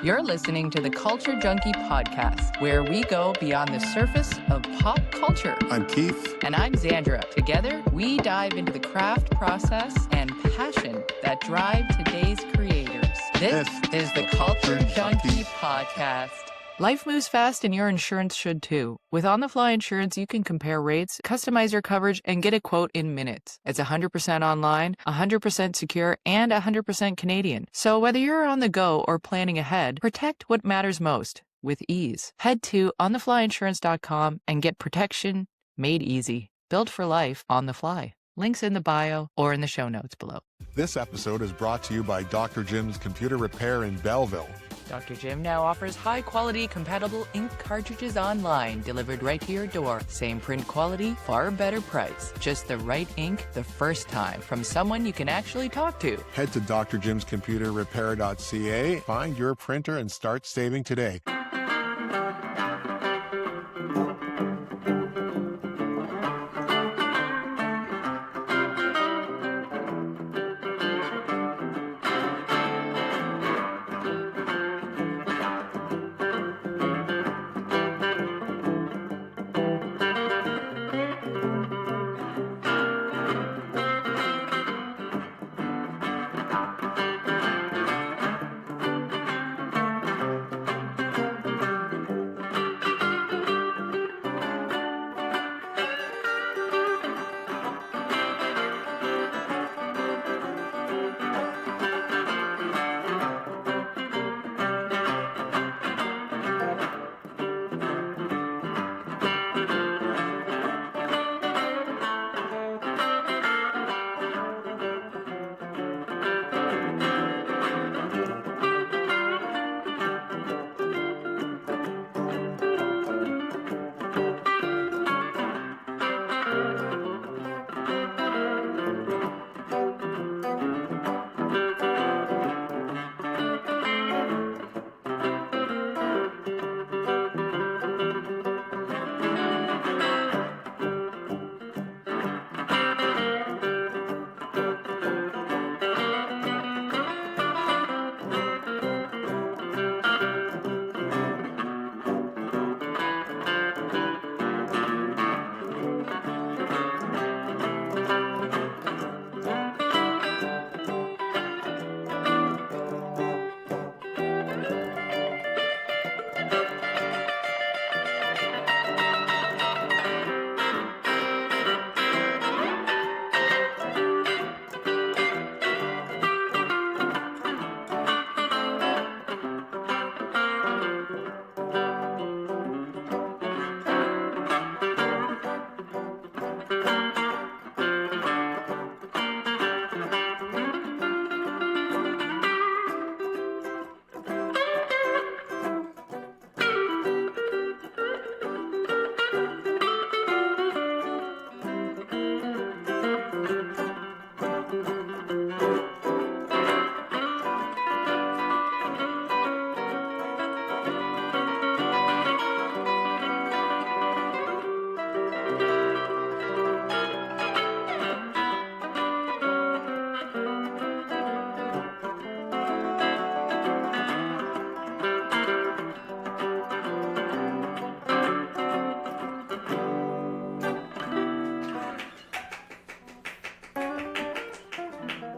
You're listening to the Culture Junkie podcast, where we go beyond the surface of pop culture. I'm Keith. And I'm Xandra. Together, we dive into the craft process and passion that drive today's creators. This is the Culture Junkie podcast. Life moves fast and your insurance should too. With on-the-fly insurance, you can compare rates, customize your coverage, and get a quote in minutes. It's 100% online, 100% secure, and 100% Canadian. So whether you're on the go or planning ahead, protect what matters most with ease. Head to ontheflyinsurance.com and get protection made easy. Built for life on the fly. Links in the bio or in the show notes below. This episode is brought to you by Dr. Jim's Computer Repair in Belleville. Dr. Jim now offers high-quality, compatible ink cartridges online, delivered right to your door. Same print quality, far better price. Just the right ink the first time from someone you can actually talk to. Head to drjimscomputerrepair.ca, find your printer, and start saving today.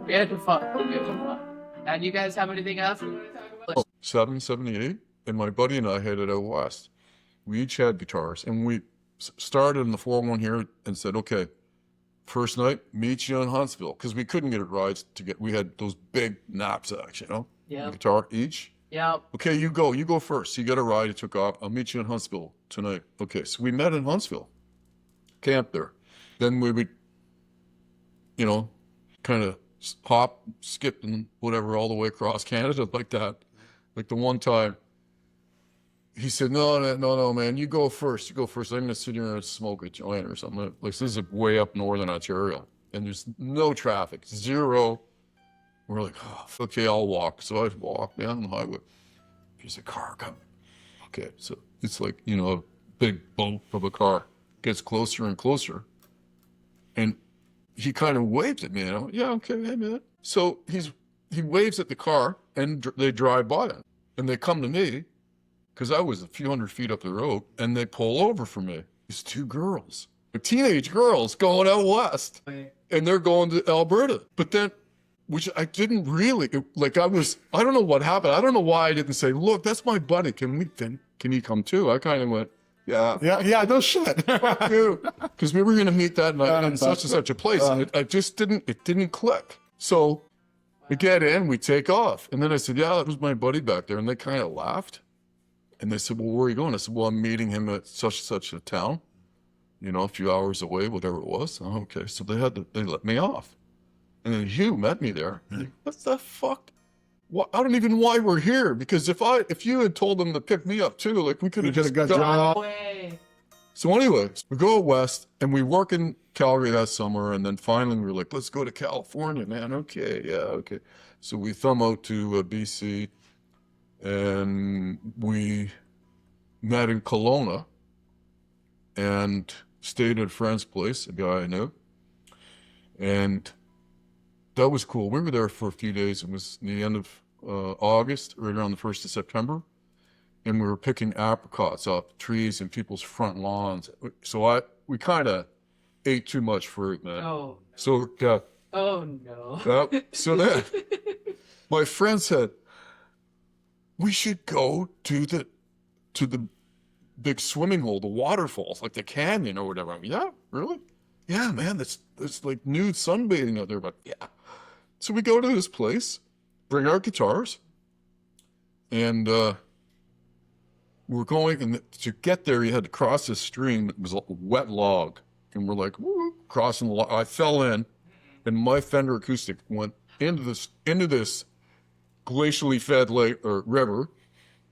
We had fun. We had fun. And you guys have anything else you want to talk about? 78, and my buddy and I headed out west. We each had guitars, and we started in the 401 here and said, okay, first night, meet you in Huntsville, because we couldn't get it rides to get, we had those big knapsacks, you know? Yeah. Guitar each. Yeah. Okay, you go first. You got a ride, it took off. I'll meet you in Huntsville tonight. Okay, so we met in Huntsville, camped there. Then we would, you know, kind of hop, skip, and whatever all the way across Canada like that. Like the one time, he said, no, man, you go first. I'm going to sit here and smoke a joint or something. Like, this is way up northern Ontario, and there's no traffic, zero. We're like, oh, okay, I'll walk. So I walk down the highway. There's a car coming. Okay, so it's like, you know, a big bump of a car. Gets closer and closer. And he kind of waves at me. And I'm like, yeah, okay, hey, man. So he waves at the car, and they drive by him. And they come to me, because I was a few hundred feet up the road, and they pull over for me. These two girls, teenage girls going out west, and they're going to Alberta. But then, which I didn't really, I don't know what happened. I don't know why I didn't say, look, that's my buddy. Can you come too? I kind of went, yeah. Yeah, no shit. Because we were going to meet that night in such and such a place. And it didn't click. So we get in, we take off. And then I said, yeah, that was my buddy back there. And they kind of laughed. And they said, well, where are you going? I said, well, I'm meeting him at such and such a town, a few hours away, whatever it was. Oh, okay. So they let me off. And then Hugh met me there. Like, what the fuck? What? I don't even know why we're here. Because if you had told them to pick me up too, we could have just got gone. Way. So anyways, we go west and we work in Calgary that summer. And then finally we were like, let's go to California, man. Okay. Yeah. Okay. So we thumb out to BC. And we met in Kelowna and stayed at a friend's place, a guy I knew. And that was cool. We were there for a few days. It was the end of August, right around the 1st of September. And we were picking apricots off trees in people's front lawns. So we kind of ate too much fruit, man. Oh. So, Oh, no. so then my friend said, we should go to the big swimming hole, the waterfalls, like the canyon or whatever. I mean, yeah, really? Yeah, man, it's like nude sunbathing out there, but yeah. So we go to this place, bring our guitars, and we're going, and to get there, you had to cross this stream. It was a wet log, and we're like, woo, crossing the log. I fell in, and my Fender acoustic went into this glacially fed lake or river,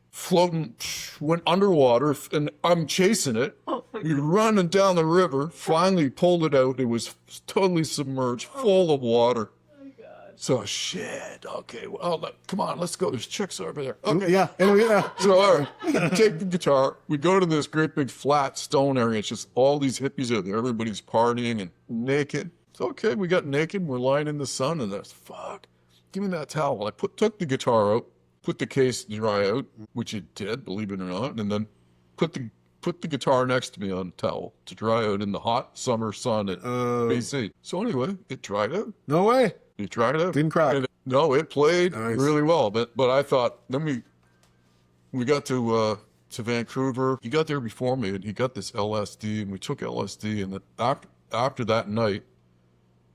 floating, went underwater, and I'm chasing it. We're running down the river, finally pulled it out. It was totally submerged, full of water. Oh my God. So shit, okay, well, come on, let's go. There's chicks over there. Okay. Yeah. So all right, take the guitar. We go to this great big flat stone area. It's just all these hippies out there. Everybody's partying and naked. It's okay, we got naked. We're lying in the sun, and that's fuck. Give me that towel. I took the guitar out, put the case to dry out, which it did, believe it or not, and then put the guitar next to me on the towel to dry out in the hot summer sun at BC. So anyway, it dried out. No way. It dried out. Didn't crack. No, it played Nice. really well. But I thought, then we got to Vancouver. He got there before me, and he got this LSD, and we took LSD, and then after that night,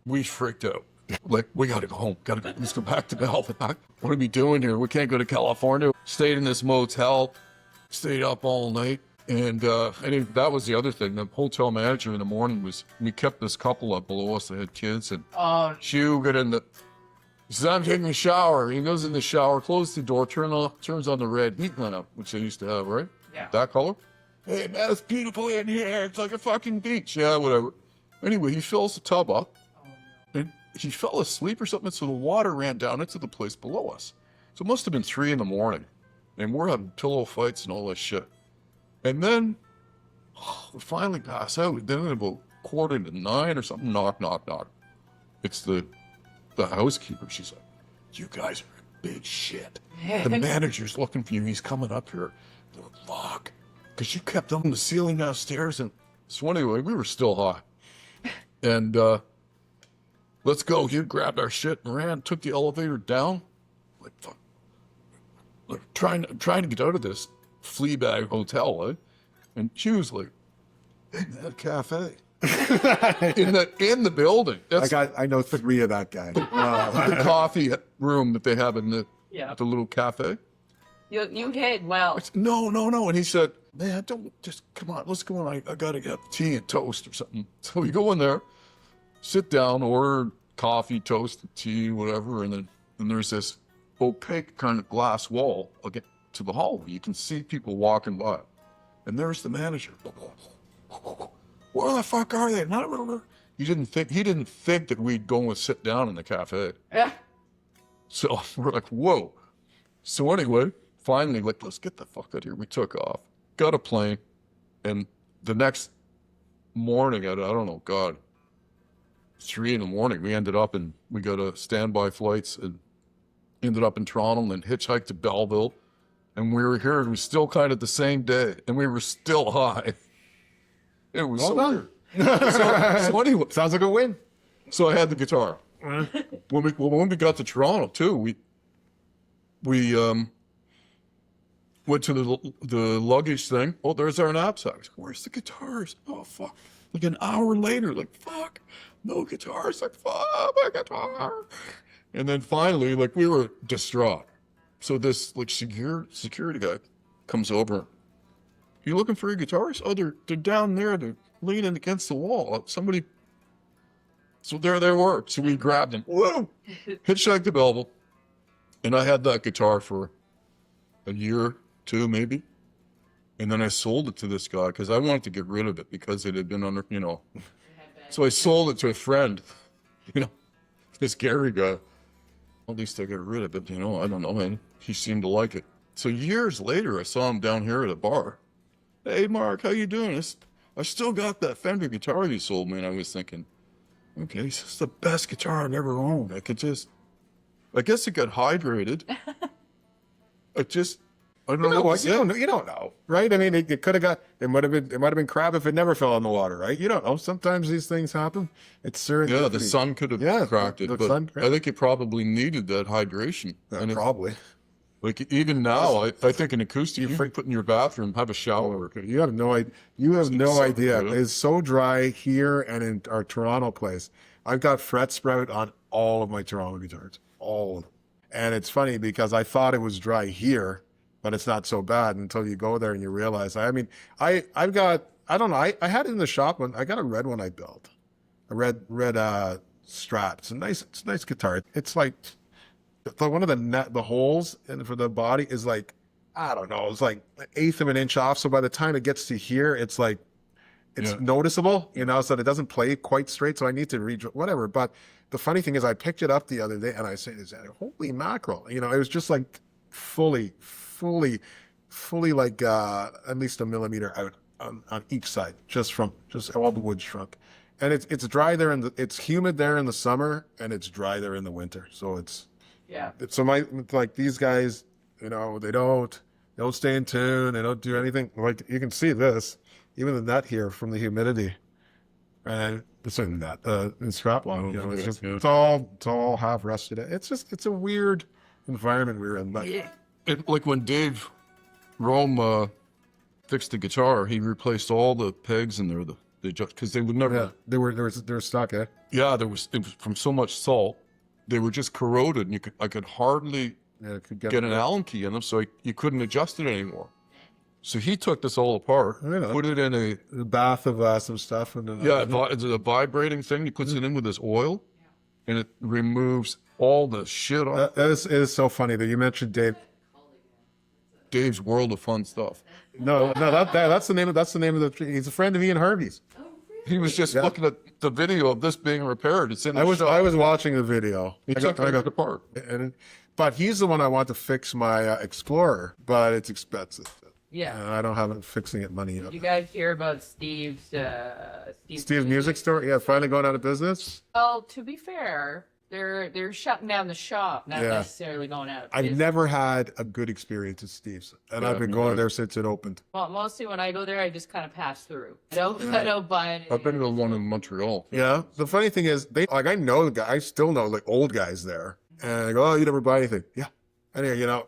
we freaked out. Like, we gotta go home. Let's go back to Belfast. What are we doing here? We can't go to California. Stayed in this motel, stayed up all night. And that was the other thing. The hotel manager in the morning we kept this couple up below us that had kids. And Hugh got he says, I'm taking a shower. He goes in the shower, closes the door, turns on the red heat lamp, which they used to have, right? Yeah. That color. Hey, man, it's beautiful in here. It's like a fucking beach. Yeah, whatever. Anyway, he fills the tub up. And he fell asleep or something, so the water ran down into the place below us. So it must have been 3 a.m, and we're having pillow fights and all this shit. And then we finally pass out. Then at about 8:45 or something, knock, knock, knock. It's the housekeeper. She's like, you guys are in big shit. The manager's looking for you. He's coming up here. They're like, fuck. Because you kept on the ceiling downstairs. And so anyway, we were still high. And let's go. He grabbed our shit and ran, took the elevator down. Like, fuck. Like, trying to get out of this flea bag hotel, eh? And she was like, in that cafe. in the building. I know 3 of that guy. The coffee room that they have in the little cafe. You hid well. I said, no. And he said, man, don't just come on, let's go in. I gotta get tea and toast or something. So we go in there, sit down, order coffee, toast, tea, whatever, and there's this opaque kind of glass wall again to the hallway. You can see people walking by. And there's the manager. Where the fuck are they? He didn't think that we'd go and sit down in the cafe. Yeah. So we're like, whoa. So anyway, finally, like, let's get the fuck out of here. We took off, got a plane, and the next morning at, I don't know, God, 3 a.m, we got a standby flights and ended up in Toronto and then hitchhiked to Belleville. and we were here, and we still kind of the same day, and we were still high. It was Well so done. weird. So anyway, Sounds like a win. so I had the guitar. When we got to Toronto too, we went to the luggage thing. Oh, there's our knapsacks. Where's the guitars? Oh fuck! Like an hour later, like fuck, no guitars. Like fuck, my guitar. And then finally, like we were distraught. So this like security guy comes over. You looking for your guitars? Oh, they're down there. They're leaning against the wall. Somebody. So there they were. So we grabbed them. Whoa! Hitchhiked to Belleville. And I had that guitar for a year, 2 maybe. And then I sold it to this guy because I wanted to get rid of it because it had been under, you know. So I sold it to a friend, you know, this Gary guy. At least I got rid of it, you know. I don't know, man. He seemed to like it. So years later, I saw him down here at a bar. Hey, Mark, how you doing? I still got that Fender guitar you sold me. And I was thinking, okay, this is the best guitar I've ever owned. I guess it got hydrated. I don't know what You don't know, right? I mean, it could have got. It might have been crap if it never fell in the water, right? You don't know. Sometimes these things happen. It's serendipity. Yeah, the sun could have cracked it, but I think it probably needed that hydration. And probably. Like even now, I think an acoustic you put in your bathroom, have a shower. You have no idea. You have no so idea. good. It's so dry here and in our Toronto place. I've got fret sprout on all of my Toronto guitars, all of them. And it's funny because I thought it was dry here, but it's not so bad until you go there and you realize. I mean, I've got. I don't know. I had it in the shop when I got a red one I built, a red Strat. It's a nice guitar. It's like. One of the holes for the body is like, I don't know, it's like 1/8 of an inch off. So by the time it gets to here, it's like, it's noticeable, you know, so that it doesn't play quite straight. So I need to whatever. But the funny thing is I picked it up the other day and I said, holy mackerel. You know, it was just like fully like at least 1 millimeter out on each side, just all the wood shrunk. And it's dry there it's humid there in the summer and it's dry there in the winter. So it's, Yeah. so like these guys, you know, they don't stay in tune. They don't do anything. Like you can see this, even the nut here from the humidity, and it's in that the strap line. You know, it's all half rusted. It's a weird environment we're in. But Like when Dave Rome fixed the guitar, he replaced all the pegs in there, because they would never. yeah, they were stuck. Yeah, it was from so much salt. They were just corroded, and I could hardly Could get an Allen key in them, so you couldn't adjust it anymore. So he took this all apart, put it in a bath of some stuff, and then it's a vibrating thing. He puts it in with this oil, and it removes all the shit off. it is so funny that you mentioned Dave's World of Fun Stuff. No, that's the name of the. He's a friend of Ian Harvey's. He was just looking at the video of this being repaired. It's in the shop. I was watching the video. He took it apart. But he's the one I want to fix my Explorer, but it's expensive. Yeah. And I don't have fixing it money yet. Did you guys hear about Steve's music store? Yeah, finally going out of business. Well, to be fair, they're shutting down the shop, not necessarily going out of I've business. never had a good experience at Steve's, and I've been going there since it opened. Well, mostly when I go there, I just kind of pass through. I don't buy anything. I've been to the one in Montreal. Yeah. The funny thing is, I still know like old guys there, and I go, "Oh, you never buy anything?" Yeah. Anyway, you know,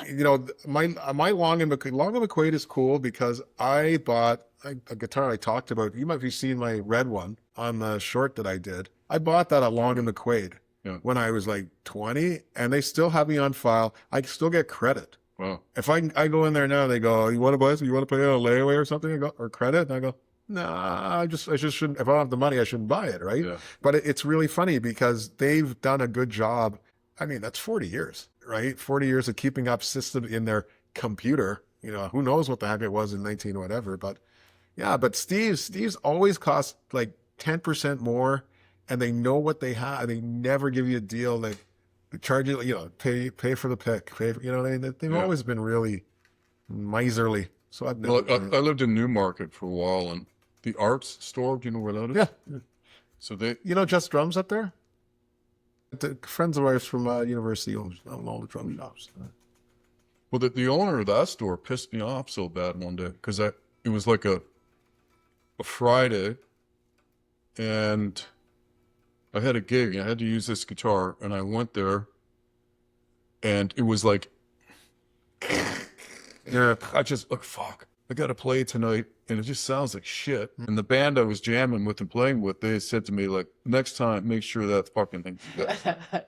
you know, my Long and McQuaid is cool because I bought a guitar I talked about. You might have seen my red one on the short that I did. I bought that at Long and McQuaid when I was like 20, and they still have me on file. I still get credit. Wow. If I go in there now, they go, "You want to buy this? You want to pay on a layaway or something?" I go, or credit, and I go, "Nah, I just shouldn't. If I don't have the money, I shouldn't buy it, right?" Yeah. But it's really funny because they've done a good job. I mean, that's 40 years, right? 40 years of keeping up system in their computer. You know, who knows what the heck it was in 19 whatever, but yeah. But Steve's always cost like 10% more. And they know what they have. They never give you a deal. They charge you, you know, pay for the pick. You know, they've always been really miserly. So I lived in Newmarket for a while, and the Arts store. Do you know where that is? Yeah. So you know, Just Drums up there. The friends of ours from university own all the drum shops. Well, the owner of that store pissed me off so bad one day because it was like a Friday, and I had a gig. I had to use this guitar, and I went there, and it was like, yeah, I just look, fuck, I got to play tonight, and it just sounds like shit. And the band I was jamming with and playing with, they said to me, like, next time, make sure that fucking thing's good.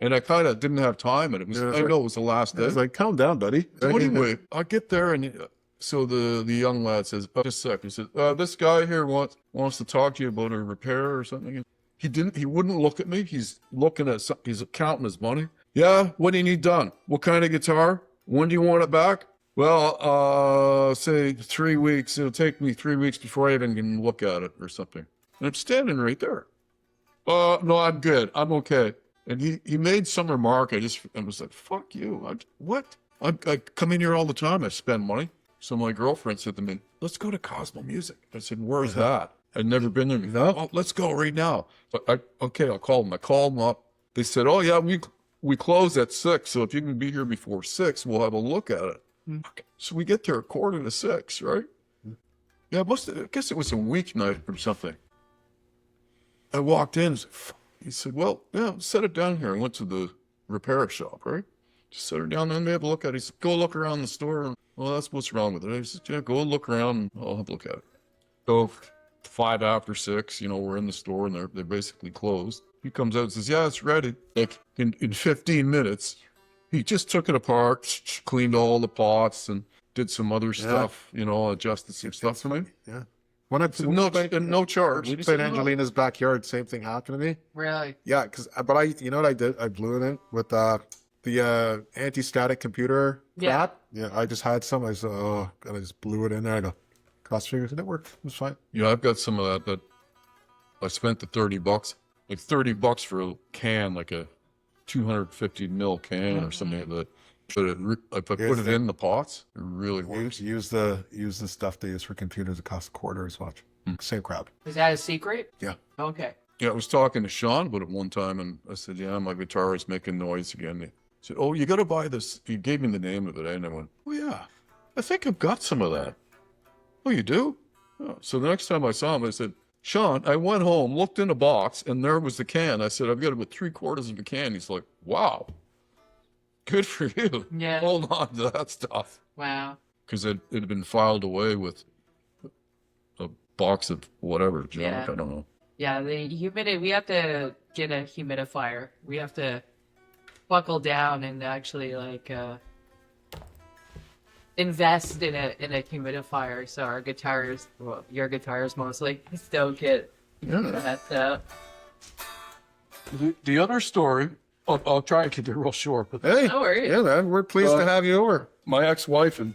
And I kind of didn't have time, and it was, I know it was the last day. It's like, calm down, buddy. So anyway, I get there, and so the young lad says, oh, just a sec. He says, this guy here wants to talk to you about a repair or something. He wouldn't look at me. He's looking at something. He's counting his money. Yeah, what do you need done? What kind of guitar? When do you want it back? Well, say 3 weeks. It'll take me 3 weeks before I even can look at it or something. And I'm standing right there. No, I'm good. I'm okay. And he made some remark. I was like, fuck you. What? I come in here all the time. I spend money. So my girlfriend said to me, let's go to Cosmo Music. I said, where's that? I'd never been there. No, oh, let's go right now. But okay, I'll call them. I called them up. They said, oh yeah, we close at 6. So if you can be here before 6, we'll have a look at it. Okay. So we get there at 5:45, right? Yeah, I guess it was a weeknight or something. I walked in. He said, well, yeah, set it down here. I went to the repair shop, right? Just set her down there and they have a look at it. He said, go look around the store. Well, that's what's wrong with it. I said, yeah, go look around and I'll have a look at it. So 5:05, we're in the store and they're basically closed. He comes out and says, yeah, it's ready. Like in 15 minutes, he just took it apart, cleaned all the pots and did some other stuff, adjusted some stuff for me. Yeah. When I So no charge. we played Angelina's backyard, same thing happened to me. Really? Yeah, but you know what I did? I blew it in with the anti-static computer crap. Yeah, I just had some. I said, oh, and I just blew it in there. I go, cross fingers, and it worked. It was fine. Yeah, I've got some of that, but I spent the $30, like $30 for a can, like a 250 ml can or something like that. But if I put it in the pots, it really works. Use the stuff they use for computers. It costs a quarter as much. Same crap. Is that a secret? Yeah. Okay. Yeah, I was talking to Sean about it one time, and I said, yeah, my guitar is making noise again. He said, oh, you got to buy this. He gave me the name of it, and I went, oh, yeah, I think I've got some of that. Oh, you do? Oh. So the next time I saw him, I said, Sean, I went home, looked in a box, and there was the can. I said, I've got about 3/4 of a can. He's like, wow, good for you. Yeah. Hold on to that stuff. Wow. Because it had been filed away with a box of whatever junk. Yeah. I don't know. Yeah, the humidity, we have to get a humidifier. We have to buckle down and actually invest in a humidifier so our guitars, well, your guitars mostly, don't get that. The other story, I'll try and keep it real short, but Hey, No worries. yeah, man, we're pleased to have you over. my ex-wife and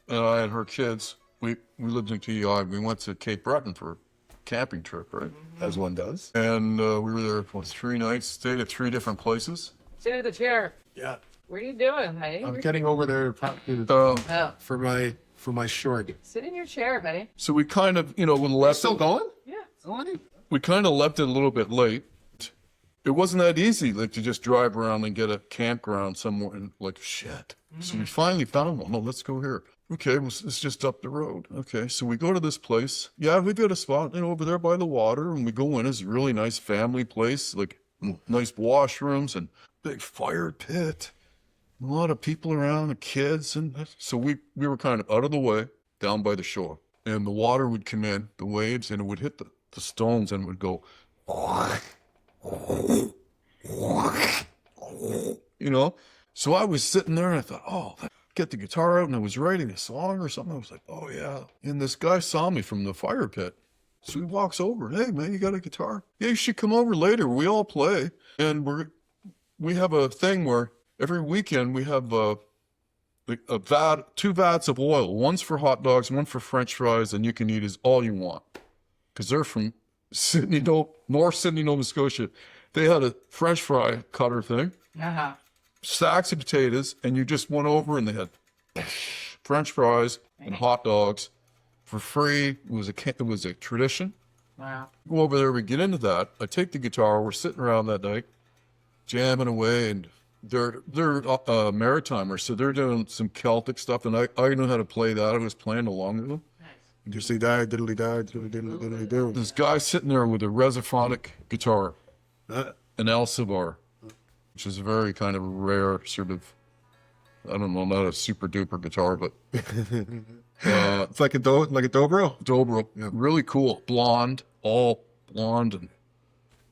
I and her kids, we lived in PEI. We went to Cape Breton for a camping trip, right? As one does. And we were there for 3 nights, stayed at 3 different places. Sit in the chair. Yeah. What are you doing, honey? I'm getting over there Oh, for my short. sit in your chair, honey. So we kind of, we left. Still going? Yeah. We kind of left it a little bit late. It wasn't that easy, like to just drive around and get a campground somewhere and like shit. So we finally found one. Oh, let's go here. Okay, well, it's just up the road. Okay, so we go to this place. Yeah, we've got a spot over there by the water, and we go in. It's a really nice family place, like nice washrooms and big fire pit. A lot of people around, the kids, and so we were kind of out of the way, down by the shore, and the water would come in, the waves, and it would hit the stones, and it would go. So I was sitting there and I thought, oh, get the guitar out, and I was writing a song or something. I was like, oh yeah. And this guy saw me from the fire pit. So he walks over. Hey man, you got a guitar? Yeah, you should come over later. We all play. And we have a thing where every weekend we have two vats of oil. One's for hot dogs, one for French fries, and you can eat as all you want. Because they're from North Sydney, Nova Scotia. They had a French fry cutter thing, stacks of potatoes, and you just went over and they had French fries and hot dogs for free. It was a tradition. Wow. Go over there, we get into that. I take the guitar, we're sitting around that night, jamming away, and they're Maritimers, so they're doing some Celtic stuff, and I know how to play that. I was playing along with them. Diddly die, diddly die, diddly diddly diddly do. This guy sitting there with a resophonic guitar, an Elsivar, which is a very kind of rare sort of, I don't know, not a super duper guitar, but It's like a dobro. dobro, really cool, blonde, all blonde,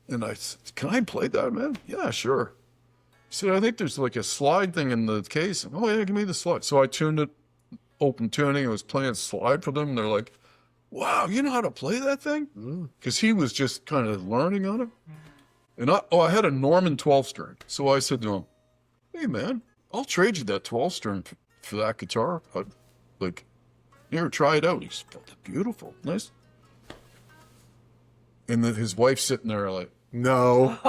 and I said, "Can I play that, man?" "Yeah, sure." He said, "I think there's like a slide thing in the case." "Oh yeah, give me the slide." So I tuned it, open tuning. I was playing slide for them. And they're like, "Wow, you know how to play that thing?" Because he was just kind of learning on it. And I had a Norman 12 string. So I said to him, "Hey man, I'll trade you that 12 string for that guitar. Like, you ever try it out?" He's beautiful, nice. And then his wife's sitting there like, No.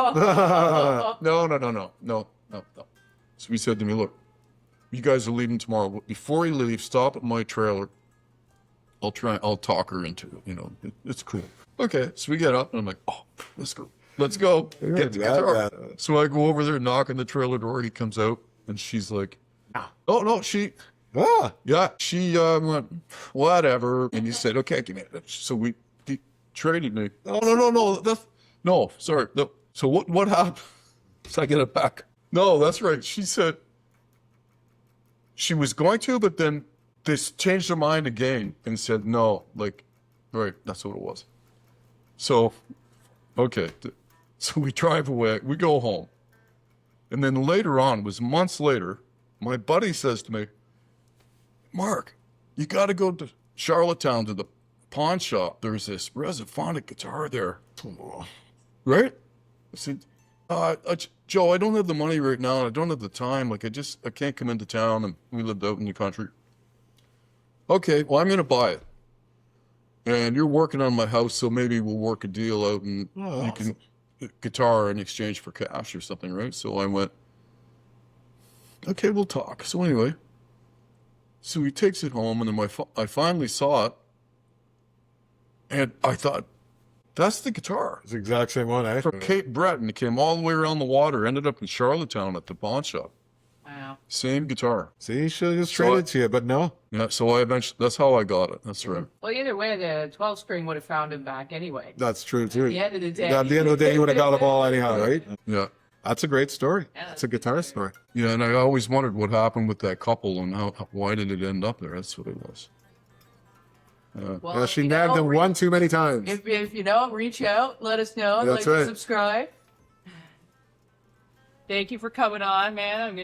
no. So he said to me, "Look, you guys are leaving tomorrow. Before you leave, stop at my trailer. I'll talk her into it. You know, it's cool." Okay, so we get up, and I'm like, "Oh, let's go. Get the guitar." So I go over there, knock on the trailer door. He comes out, and she's like, "Oh no, she went whatever." And he said, "Okay, give me it." So he traded me. No, sorry. No. So what happened? So I get it back. No, that's right. She said she was going to, but then they changed their mind again and said no. Like, right, that's what it was. So, okay. So we drive away. We go home. And then later on, it was months later, my buddy says to me, "Mark, you got to go to Charlottetown to the pawn shop. There's this resophonic guitar there." Right? I said, "Joe, I don't have the money right now, and I don't have the time. Like, I can't come into town, and we lived out in the country." "Okay, well, I'm going to buy it. And you're working on my house, so maybe we'll work a deal out, and you can guitar in exchange for cash or something, right?" So I went, "Okay, we'll talk." So anyway, so he takes it home, and then I finally saw it, and I thought, that's the guitar. It's the exact same one, eh? From Cape Breton. It came all the way around the water, ended up in Charlottetown at the pawn shop. Wow. Same guitar. See, you should have just traded to you, but no. Yeah, so I eventually, that's how I got it. That's right. Well, either way, the 12 string would have found him back anyway. That's true, too. At the end of the day. At the end of the day, you would have got a ball anyhow, right? Yeah. That's a great story. Yeah. It's a guitar story. Yeah, and I always wondered what happened with that couple and why did it end up there? That's what it was. Well, She nabbed him one too many times. If you know, reach out, let us know, That's like, right. subscribe. Thank you for coming on, man.